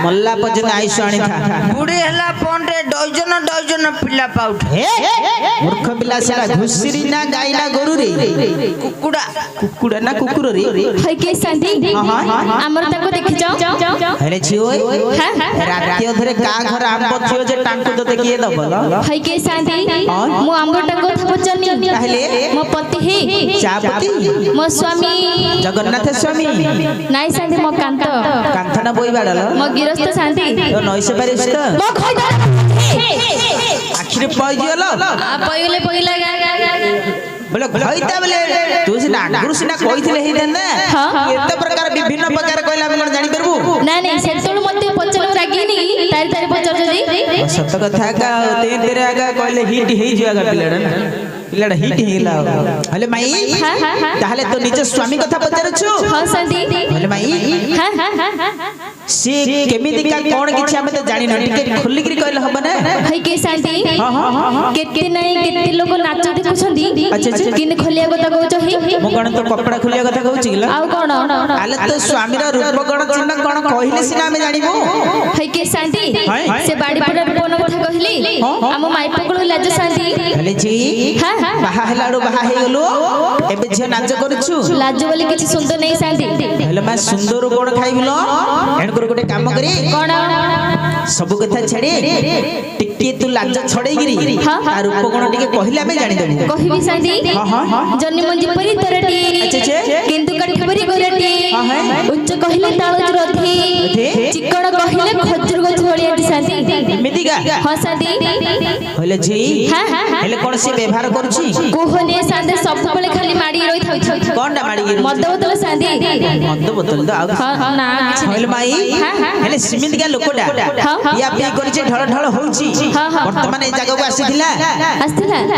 मल्ला पर्यंत आयुष आनी था बुढ़ी हला पौंडे डजन पिला पाउठ मूर्ख पिला सेला घुसरी ना गाय ना गोरु रे कुकुड़ा ना कुकुर रे हई के शांति हमर ताको देखि जाओ अरे छिओ राति अधरे का घर आंब थियो जे टांकु तो देखिए दबल हई के शांति मो आंबटा कथा पचनी कहले मो पति हे चापति मो स्वामी जगन्नाथ स्वामी नाई शांति मो कांत कांथना बोई बाडल मो गिरस्थ शांति तो नइसे बारिस त मो खइदा आखिर पय गेलो पयले पयला बोले खइता बोले तू से नागुर सिना कहिथिले हे देन एते प्रकार विभिन्न प्रकार कहला बोले जानि परबू ना नहीं सेतोल मते पचलो रागिनी तारी तारी पचर जदी सत्य कथा का ते तेरे आगा कहले हिट हेइ जुआगा पिलाडा ना पिलाडा हिट हेला हले माई ताहले तो निज स्वामी कथा पचारछु हां शांति हले माई से केमिति का कोन किछ हम तो जानि न टिके खुल्ली करी कहले हबो ना हई के शांति केते नहीं केते लोग नाच देखुछंदी अच्छा किन खोलिया कथा कहउछ ही मो कोन तो कपड़ा खुलिया कथा कहउछि गिला आउ कोन आले तो स्वामी रो रूप गण चिन्ह कोन कहिले सिना हम जानिबो हई के शांति से बाड़ी पड़ा कोन कथा कहली हम माई पकड़ो लाज शांति हले जी बाहा हेलाडो बाहा हे गेलो एबे जे नाच करछु लाज बोली किछ सुंदर नहीं शांति हले मा सुंदर कोन खाइबिलो एनकर गोटे काम करी कोन सब कथा छाड़ी टिके तू लाज छड़े गिरी आ रूप कोन टिके कहिले हम जानि देबो कहिबी शांति जन्नी मंजी परी तरटी अच्छा किंतु कटि परी गोरटी उच्च कहिले ताळ रथी चिकण कहिले खजूर गछ भलिया शांति मिदिगा हां शांति हले जी हले कोन से व्यवहार करछि कोहने शांति सब बेले खाली माडी रही थाउ कोनटा माडी गिरी मद बोतल शांति मद बोतल द हां ना किछ हले माई हले सिमिंदिगा लोकोडा या पी करछि ढळ ढळ होउछि वर्तमान ए जगह को आसीथिला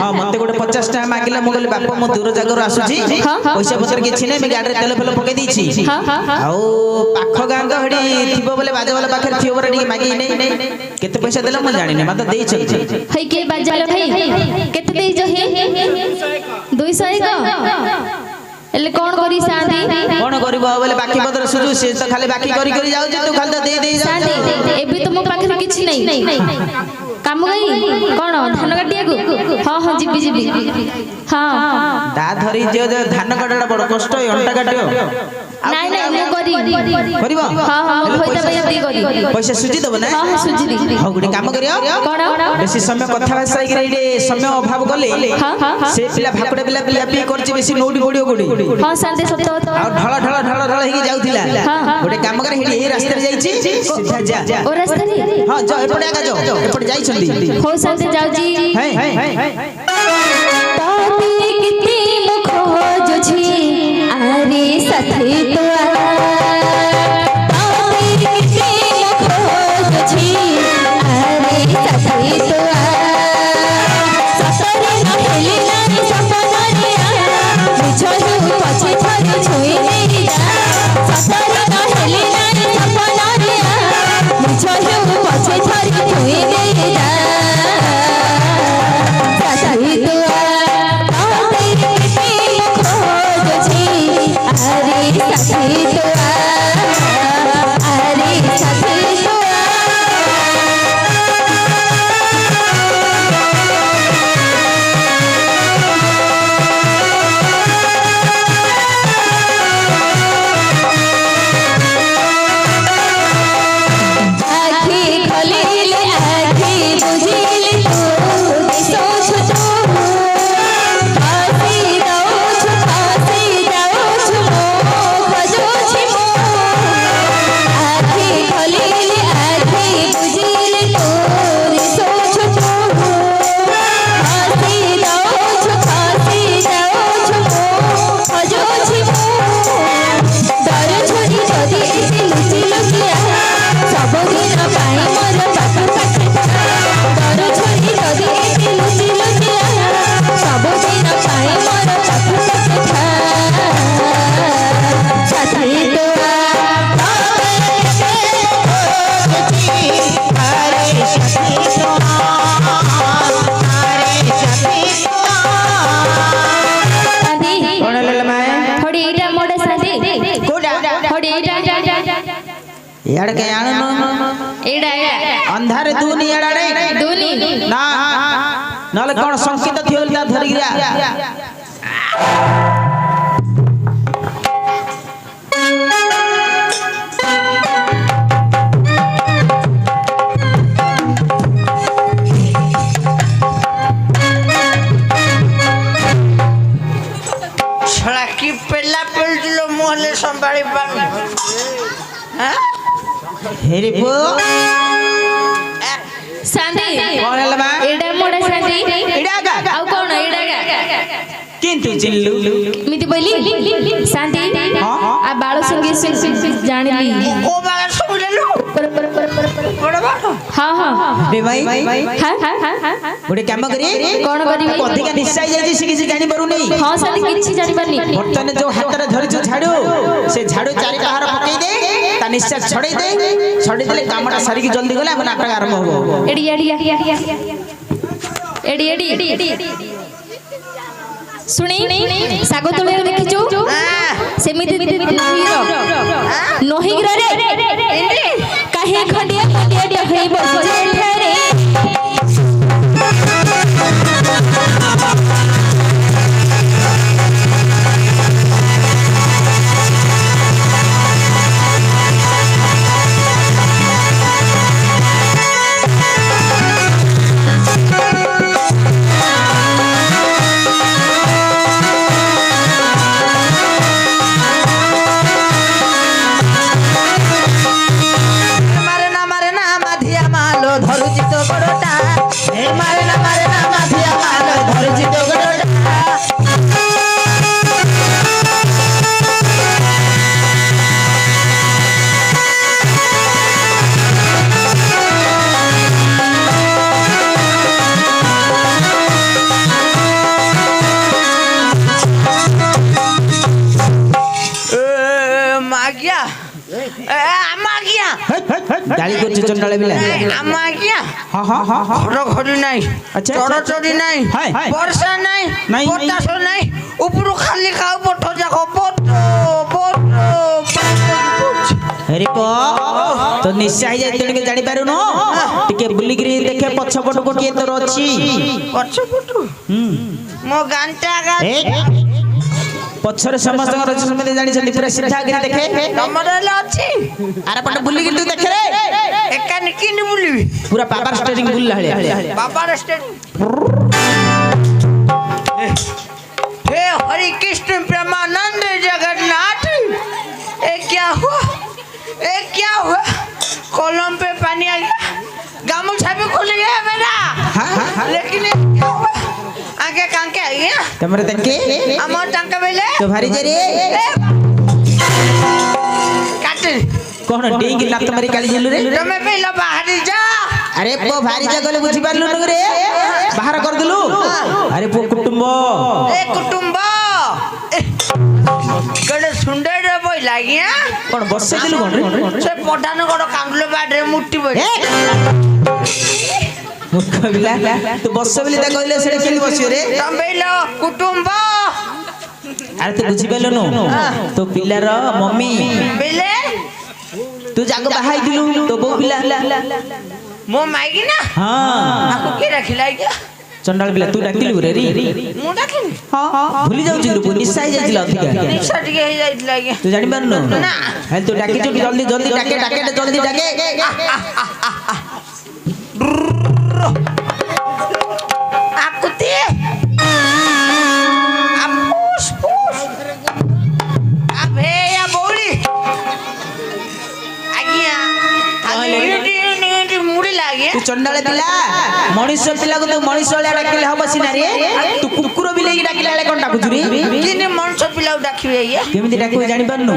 हां मते गोटे 50 टा मागिला म गले बाप म दूर जगह रो आसुछि पैसा पत्र किछि नै मे गाडी रे तेल फेल पके दैछि आउ पाख गां गहडी थिबो बोले बाजे वाला पाखर थिबो बोले टिके मागी नै केते पैसा देला म जानि नै मते देइ छै हई के बाजालो भाई केते देइ जो हे 200 का एले कोन करी शांति कोन करबो बोले बाकी पत्र सुजु से तो खाली बाकी करी करी जाउ जे तू खाली तो दे जा शांति एबे तो मो पाखर किछ नै काम गई कोन धान काटिया को हां जिबी जिबी हां दा धरी जे धान काटडा बड़ कष्ट अंटा काटियो নাই নাই মু করি করিব हां हां मो होइता भैया दी करी पैसा सुजी देबो ना हां सुजी दी हां गुडी काम करियो कोन बेसी समय कथा भाषा रे रे समय अभाव गले से पिला भाकुडा पिला पिला पी करछि बेसी नोडी गोडियो गोडी हां शांति सत्य सत्य आ ढळ ढळ ढळ ढळ हेकी जाउथिला गुडी काम करे हेडी ए रास्ता रे जाईछि सीधा जा ओ रास्ता रे हां जा एपटे आगा जा एपटे जाई छंदी हो शांति जाउ जी है ताती किती मुख जो छी आरे साथी तो ताती किती मुख जो छी आरे साथी तो ससरे न हेली नानी सपना रे बिछोयु पछे थरे छोई मेरी ससरे न हेली नानी सपना रे बिछोयु पछे थरे छोई मेरी साथी तो अरे साथी तो अरे साथी तो आँखें खोलिल आँखें बुझिल तू सोच तू फांसी दो छु खजो छी मो आँखें खोलिल आँखें बुझिल तू सोच तू फांसी दो छु मो खजो छी मो डर छोड़ी जदी एते लुचि लुचिया सब दिन पाई मोर पाख पाख डर छोड़ी जदी एते लुचि लुचिया सब दिन पाई मोर पाख पाख साथी तो कोन लेले माय थोड़ी एटा मोडे साथी कोडा थोड़ी एटा यार के आनो अंधारे दूनी एड़ाड़े दूनी ना नले कोन संकेत थियो ता धरि गिरा छड़ा की पेला पेल दिलो मोहले संभाली पानी हां हेरे पो शांति कोन हला बा एडा मोडा शांति एडा गा आउ कोन एडा किंतु चिल्लू मिति बोली शांति हां आ बाळ संगे जानिली को बाला सुले लो बड़ा बाड़ा हां हां बे भाई हां हां गोटे काम करी कोन करिवे अधिका निश्चय जाई से किसी जानि परुनी हां शांति किछि जानि पानी बर्तन जो हाथ रे धरि जो झाड़ू से झाड़ू चारि पहाड़ पकई दे ता निश्चय छड़े देले कामटा सारी की जल्दी गले हम नाटक आरंभ हो एडी एडी सुनी सागो तळे देखिछु सेमिति नही रे काहे खंडिया खंडिया होई बसे रे मारे ना माधिया मालो धरुची तो गडोटा हे मारे ना माधिया मालो धरुची तो गडोटा मागिया मागिया गाली करछ चंडाले बिला मागिया हां हां हां ঘড় ঘড়ি নাই আচ্ছা, চড় আচ্ছা। চড়ি নাই হাই, হাই। বর্ষা নাই নাই। পটাশ নাই উপরু খালি খাও পঠ যাকো পঠ अरे को तो निश्चय जाय तने जानि पारु न टिके बुली गिरी देखे पछ पट को के तोर अछि পছ পটু মো গানটা গা ए पछरे समस्त रच समिति जानि छथि पूरा सीधा गिरी देखे নমরলে আছে आरे पट बुली गिरी तू देखे रे একানি কিনি বুলিবি पूरा पावर स्टीयरिंग बुल हळे बाबा स्टेट हे हरि कृष्ण प्रेमानंद जगन्नाथ ये क्या हुआ कॉलम पे पानी आ गया गामछा भी खुल गया मेरा लेकिन ये क्या हुआ आगे कांके आ गया तमरे तके अमर टंका बेले तो भारी जरे काट कोन डेंगी लात मारी काली जेलु रे तमे पहला बाहर जा अरे पो भारी जगले बुझी पारलु न रे बाहर कर दिलु अरे पो कुटुंब ए कुटुंब गड़े सुंदर बोई लागिया कोन बसे दिलु कोन रे से पठान गड़ कांडलो बाडरे मुट्ठी बोई मूर्ख बिला तू बस बिली ता कहले सेडे केली बसियो रे तंबेलो कुटुंब अरे तू बुझी पारलु न तो पिलार मम्मी बेले तू जाग बाहाई दिलु तो बो पिला मो माइगी ना हां आको के रखिलाई क्या चंडाल बिला तू डाकिलु रे मु डाकिनी हां भूली जाउ छी रू निसाई जाइल अधिका निशा टिके हे जाइतला क्या तू जानि पारनु ना हेल तू डाकी तू जल्दी जल्दी डाके जल्दी डाके आकुती आपुस पुस अबे या बोली आगिया आगे मुड़ी लागिया तू चंडाले पिला मनुष्य पिला को तो मनुष्य वाला डाकिले हबो सिना रे तू कुकुर बिलेई डाकिला ले कोन डाकुछु रे किने मनस पिलाउ डाकिबे या केमिति डाकु जानि पारनु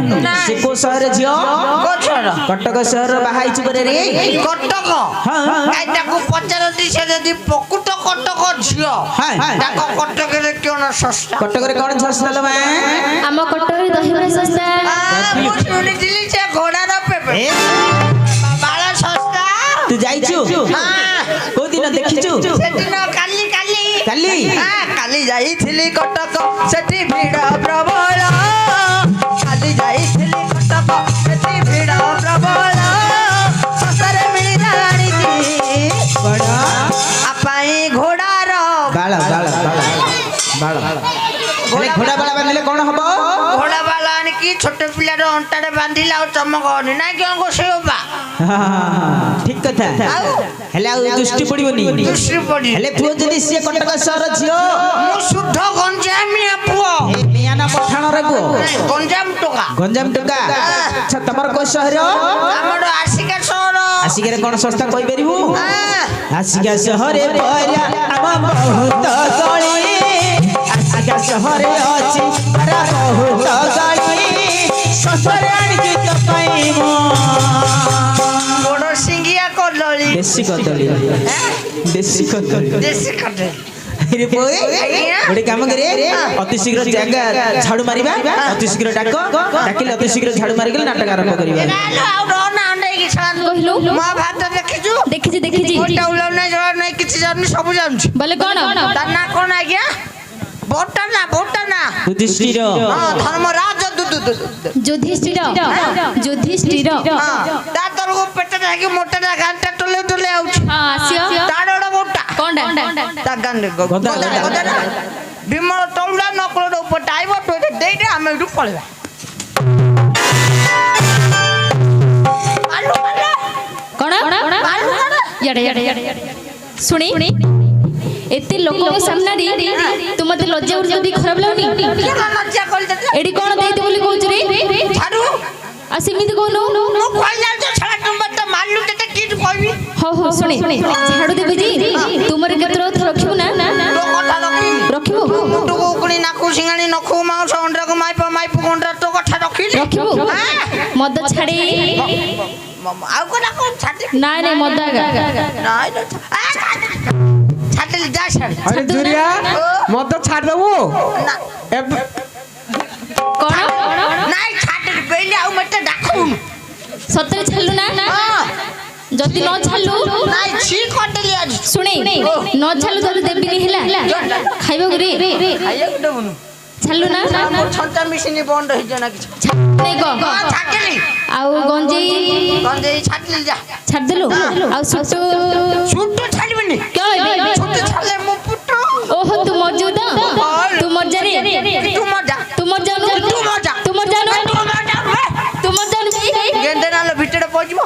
से को शहर जियो कोछर कटक शहर बाहाई छु करे रे कटक हां आई ताको पचार दिसे जदी पकुट कटक झियो हां ताको कटक रे कोन सस्ता कटक रे कोन सस्ता लो बा आम कटोरी दहिबरा सस्ता मु सुनि दिली से घोड़ा र पेपे ए बाला सस्ता तू जाइछु हां को दिन देखिछु सेदिन काली काली हां काली जाईथिली कटक सेठी भीड़ प्रबल काली जाईथिली कटक सेठी भीड़ प्रबल ससरे मिली राणी कौन हम घोड़ा वाला आनिकी छोट पिलार अंटारे बांधिला और चमक हनी ना क्यों गोसेबा ठीक कथा हेले आ दृष्टि पड़िबनी दृष्टि पड़ी हेले पुओ जदी से कटक सहर झियो मु शुद्ध गंजामिया पुओ ए मियाना पठाण रे पुओ गंजाम टोका अच्छा तमर को शहर हमरो आशिका शहर आशिका कौन संस्था कहि परिबू आशिका शहरे परा हम बहुत गली आशिका शहरे अछि परा बहुत गली ससुर आनिकी तो पाइमो बड़ सिंगिया कदली देसी कदली देसी कदली रे पोए गोटे काम करे अति शीघ्र जगह झाड़ू मारिबा अति शीघ्र डाकिले अति शीघ्र झाड़ू मारिके नाटक आरंभ करिबा आउ रोना अंडे की छान କହିଲୁ मा भात देखिजु ଦେଖିଛି गोटा उलाउ नै जवाब नै किछि जानि सब जानछु ବୋଲେ କଣ तार ना कोन आज्ञा बोटा ना युधिष्ठिर हां धर्मराज ଯୁଧିଷ୍ଠିର हां ता तरको पेट राखी मोटा ना गांटा टले आउछ ହଁ ଆସିବ ताडोडा बोटा କଣଟା ता गांडे गदा। विमल टौला नकलो ऊपर टाइबो तो देइटे हम एठु पळेबा आलू କଣ याडे ଶୁଣି ଏତେ ଲୋକଙ୍କ ସାମ୍ନାରେ ତୁ ମତେ ଲଜ୍ଜା ଯଦି ଖରାପ ଲାଗୁନି लज्जा कल दे ଏଠି କଣ ଦେଇତେ ବୋଲି କହୁଛୁ ରେ झाड़ू ଆଉ ସେମିତି କହୁନୁ मु कहला जे छड़ा तुम त मारलु ते की कहबी ହଉ ଶୁଣି ଝାଡୁ ଦେବି ଯେ ତୁମର କେତେ ରଥ ରଖିବୁ ନା तो कथा रखी ରଖିବୁ मुटु को कुणी नाकु सिंगाणी नखु माउस अंडा को माइप गुंडा तो कथा रखी ରଖିବୁ ମଦ ଛାଡି आउ कोना को छाटी ନାଇଁ ନାଇଁ ମଦ ଆଗା नाइ छाटी जा छाड़ी अरे जुरिया मत तो छाड़ दबो ना କଣ नाइ छाटी बेली आउ मते डाकू ସତରେ ଛାଡିଲୁ ନା हां ଯଦି ନ ଛାଡିଲୁ नाइ छी कटली आज ଶୁଣି ନ ଛାଡିଲୁ ତତେ ଦେବିନି ହେଲା ଖାଇବାକୁ ରେ खाइए दबनु ଛାଡିଲୁ ନା मोर छंटा मिसिनी बंद होई जना कि ନାଇଁ କହ हां छाटली ଆଉ ଗଞ୍ଜେଇ बंद होई छाटली जा ଛାଡିଦେଲୁ ଆଉ ସୁଟୁ छुट्टो छाड़बनी କଣ छुट्टो छाड़ले मु पुट्टो ओहो तू मर जाऊ तू मर जा रे तू मजा तू मर जाऊ तू मजा तू मर जाऊ तू मर जाऊ गेंदे नाल भितरे पहुंचबो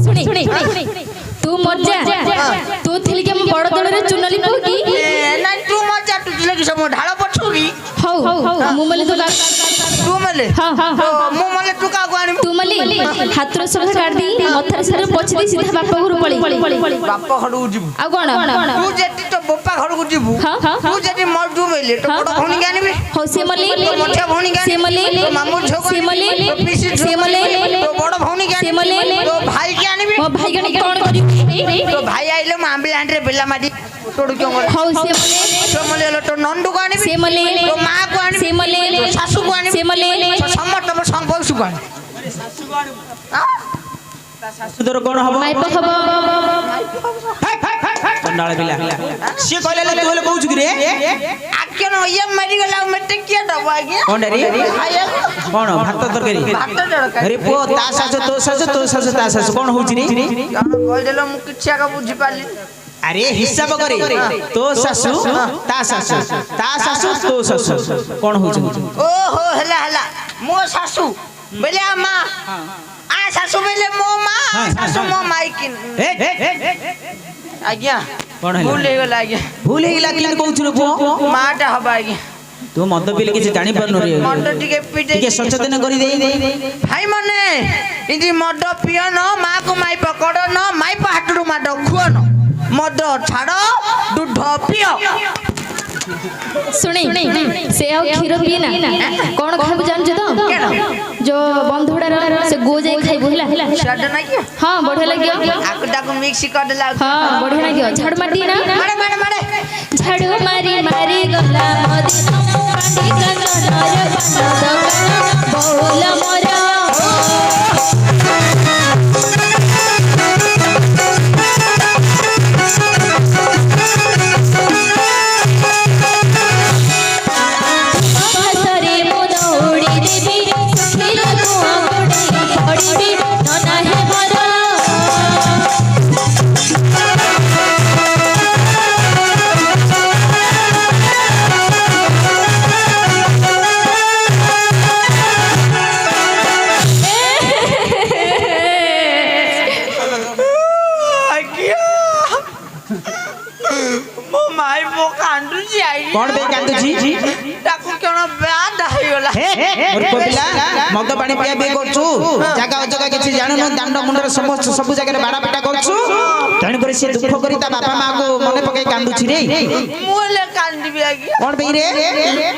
ଶୁଣି ତୁ ମର ଯା ତୁ ଥିଲି କି ଆମ ବଡ ଦଳରେ ଚୁନଲି ପକି ए ना तू मजा तू लगी सब ढाळ पछुगी ହଉ ମୁଁ ମଲେ ତୁ तू मले ହଁ तो मु मले तू का गाणी ତୁ ମଲି ହାତର ସବୁ କାଢି ଦେଇ ମଥାରେ ସାରେ ପଛି ଦେଇ ସିଧା ବାପା ଘରୁ ପଳେଇ बाप घरु जिबु ଆଉ କଣ तू जेती तो बप्पा घरु जिबु ହଁ तू जेती मर दू बेले तो बड़ भौणी गानी बे ହଉ ସେ ମଲି तो मठा भौणी गानी ସେ ମଲି तो मामू झो ସେ ମଲି तो पीसी झो ସେ मले तो बड़ भौणी गानी ସେ ମଲେ तो भाई के आनी बे ମୋ ଭାଇ ଗଣି କଣ କରିବୁ तो भाई आइले मांबी आंडरे बेला माडी तोड़ू क्यों कर ହଉ ସେ ମଲେ तो मले तो नंदू गानी बे ସେ ମଲେ तो मां को आनी ସେ ମଲେ तो सासू को आनी ସେ ମଲେ तो समस्त संपौसु गानी सुदर कौन हम ମାଇପ ହବ चंडाल पिला से कहले ले तू कहू छु रे आके न ये मरी गला मटे किया दबा गया कौन रे कौन भात तरकारी भात जड़का अरे पो ता सासु तो सासु ता सासु कौन होउछि रे जान कह देलो मु किछा का बुझी पाली अरे हिसाब करे तो सासु ता सासु तो सासु कौन होउछि ओ हो हला मो सासू बेले अम्मा आ सासू बेले मो मां सासू मो माई किन आज्ञा कौन है भूल हे गला आज्ञा भूल हेला कि कहू छु पो माटा हबा आज्ञा तू मद पीले किछ जानि परनो रे मड टिके पीटे टिके सचेतन करी दे भाई मने इदी मड पियो न मां को माई पकड़ न माई पा हाटडू माड खुओ न मद छाड़ दूध पियो ଶୁଣି ସେ ଆଉ କ୍ଷୀର ପିଏ ନା କଣ ଖାଇବୁ ଜାଣିଛୁ ତ ଯୋ ବନ୍ଧୁଡାର ସେ ଗୋ ଯାଇ ଖାଇବୁ ହେଲା स्वाद ना किया ହଁ ବଢିଆ ଲାଗିବ आकु डाकु मिक्स कर देला ହଁ ବଢିଆ ଲାଗିବ ଝାଡୁ ମାରି ନା मारे मारे मारे ଝାଡୁ ମାରି ମାରି ଗଲା ମଦି ପାଣ୍ଡି କାନର ବୋଲ ମୋର ହସରେ ମୁଁ ଦୌଡ଼ି ଦେବି ସୁଖିଲା କୁଆ ପଡ଼ିବି ନନା ହେ ମୋର ମୋ ମାଇ ମୋ କାନ୍ଦୁଛି ଆଇ କଣ ପାଇଁ କାନ୍ଦୁଛି? ତାକୁ କଣ ବ୍ୟାଡ ହେଇଗଲା ମୂର୍ଖ ପିଲା ମଦ ପାଣି ପିଆ ପିଇ କରୁଛୁ ଜାଗା ଅଜଗା କିଛି ଜାଣୁନୁ ଦାଣ୍ଡ ମୁଣ୍ଡରେ ସମସ୍ତ ସବୁ ଜାଗାରେ ବାଡା ପିଟା କରୁଛୁ ତେଣୁକରି ସେ ଦୁଃଖ କରି ତା ବାପା ମାକୁ ମନେ ପକେଇ କାନ୍ଦୁଛି ରେ ମୁଁ ହେଲେ କାନ୍ଦିବି ଆଜ୍ଞା କଣ ପାଇଁ ରେ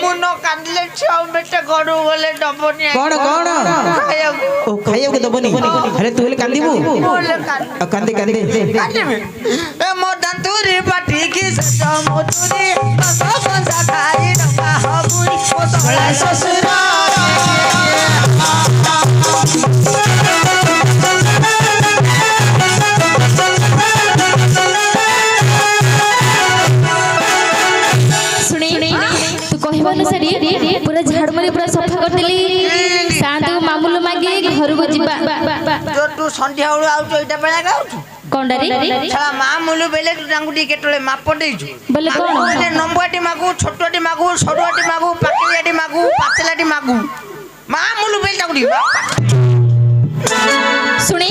ମୁଁ ନ କାନ୍ଦିଲେ ଛୁଆ ବେଟେ ଘରୁ ଗଲେ ଦବନି କଣ କଣ ଖାଇବାକୁ ଓ ଖାଇବାକୁ ଦବନି ଆରେ ତୁ ହେଲେ କାନ୍ଦିବୁ ମୁଁ ହେଲେ କାନ୍ଦି ଆଉ କାନ୍ଦେ କାନ୍ଦେ କାନ୍ଦିବି ଏ ମୋ ଦାନ୍ତୁରି ପାଟି କି ସମୁଦୁରି ବସ ବସା ଖାଇ ଡକା ହବୁରି ମୋ ସଳା ଶ୍ୱଶୁର अनुसारी पूरा झाड़ मारी पूरा सफा कर देली शांत मामूल मागे घर को जिबा जो तू संध्या बेलू आउछ एटा बेला गाउछ कोंडारी छला मामूल बेले तू तांगु टी केतले माप देइछु बोले कोन बोले नंबरटी मागु छोटटी मागु सरुआटी मागु पाकेयाटी मागु पातलाटी मागु मामूल बेले तांगु टी सुनी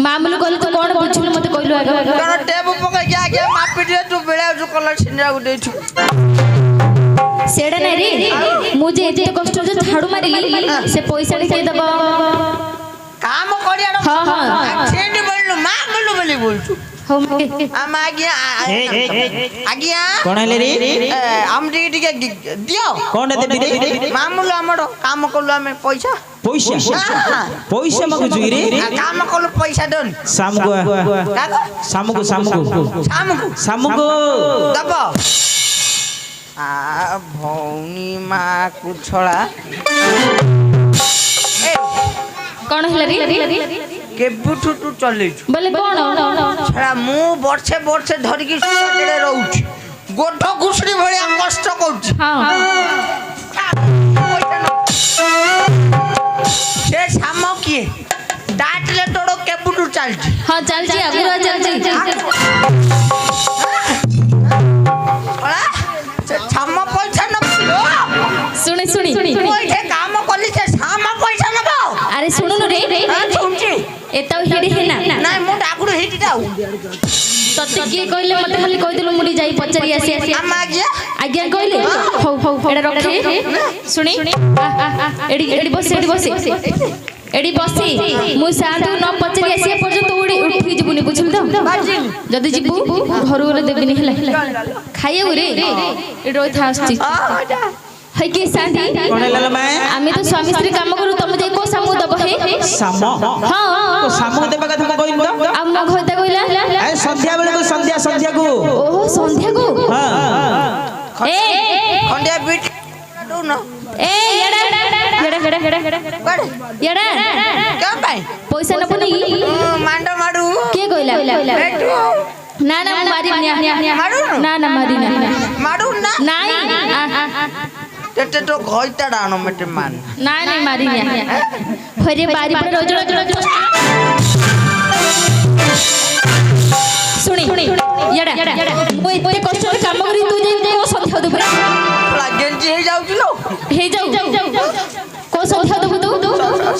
मामूल कहले तू कोन बुझलु मते कहलु आगे कोन टेबु पके जा के मापी दे तू बेले जो कलर छिंडा गु देइछु सेडा नाही रे मुझे एते कष्ट जो झाड़ू मारिली से पैसा के दबो काम करिया हां हां सेंडी बोलनु मामूल बेले बोलछु हम हम आज्ञा आज्ञा कौन है रे हम टिके दियो कौन है रे मामूल हमरो काम करलु हमें पैसा पैसा पैसा मगु जुई रे काम करलु पैसा दन सामगु काको सामगु दबो आ भौनी माँ कुछड़ा कौन है रे केबुठु तू चले बोले कौन छड़ा मु वर्षे वर्षे धरि की सुडेरे रहउछि गोठ घुसरी भलिया कष्ट करछि हां से सामो किए डाटले तोड़ो केबुठु चलछि हां चल जी अगुरा चल जी छामा पैसा न सुनी ओइठे काम करली से छामा पैसा न पाओ अरे सुनो न रे सुनछि एता हिडी है ना नाही मु डाकुड़ हिटी जाऊ तते के कहले मते खाली कहि देलु मुडी जाई पचरी आसी हम आज्ञा कहले हो एडा रखे सुनी एडी बस एडी बसी मु साधु न पचरी आसी पर्यंत उठी जिबुनी बुझिम तो जदी जिबु घर वाले देबिनी हला खाइयो रे एडी रोइ था आछी है के शांति कौन है लाला मैं आमे तो स्वामी स्त्री काम करू तुम जाई को सामु दब हे सामो हां तो सामो देबा कथा कहिन तो आ म घरता कहिला ए संध्या बेले को संध्या को ओहो संध्या को हां ए खंडिया बीट दो न ए येड़ा क्या भाई पैसा न पनी मांडो माडू के कहिला ना ना मारी माडू ना ना मारी ना माडू ना नाही तेटे तो घइता डानो मते मान ना नहीं मारी ना हरे बारी पर रोज सुनी येड़ा मो इते कष्ट काम करी तू जे को संध्या दबु गेंजी हे जाउ किलो हे जाऊ को संध्या दबु तू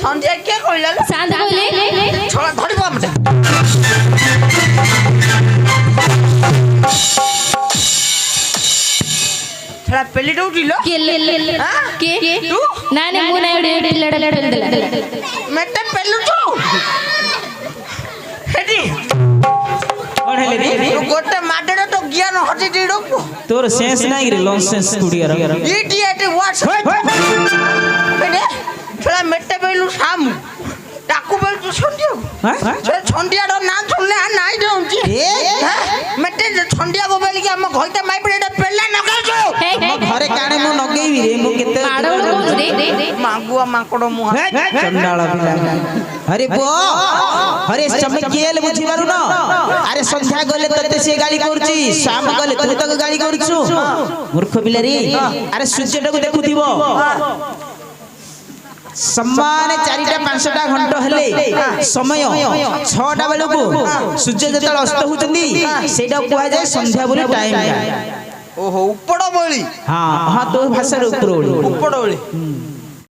संध्या के कइला शांत कइले छोड़ा धरिबो मते थोड़ा पेली उठिलो के के तू ना ना मु ना एडी लड़ा पेल देला मते पेलु तू हेडी कौन है रे तू गोटे माडरे तो ज्ञान हटि दिडो तोर सेंस नाही रे लॉन्सेंस स्टूडियो इडियट व्हाट्स हेडे थोड़ा मते पेलु सामु ताकू बेल तू संध्या से संध्या रो ना सुनले नाइ दोंची मते संध्या को बेल के हम घइते माइ पड़े पेला नगाजो घरे काणे मु नगेइबी रे मु केते माडो कोन रे मागुआ माकड़ो मुहा चंडाला पिला अरे बो अरे चमकेल बुझी पारु न अरे संध्या गले तते से गाली करची शाम गले तू तक गाली करछु मूर्ख पिला रे अरे सूर्यटा को देखुथिबो सम्मान 4टा 5टा घंटा हेले समय 6टा बेलू को सूर्य जतल अस्त होचंदी सेटा कुआ जाय संध्या बोली टाइम ओहो उपड़ बोली हां हां तो भाषा रे उपड़ बोली उपड़ बोली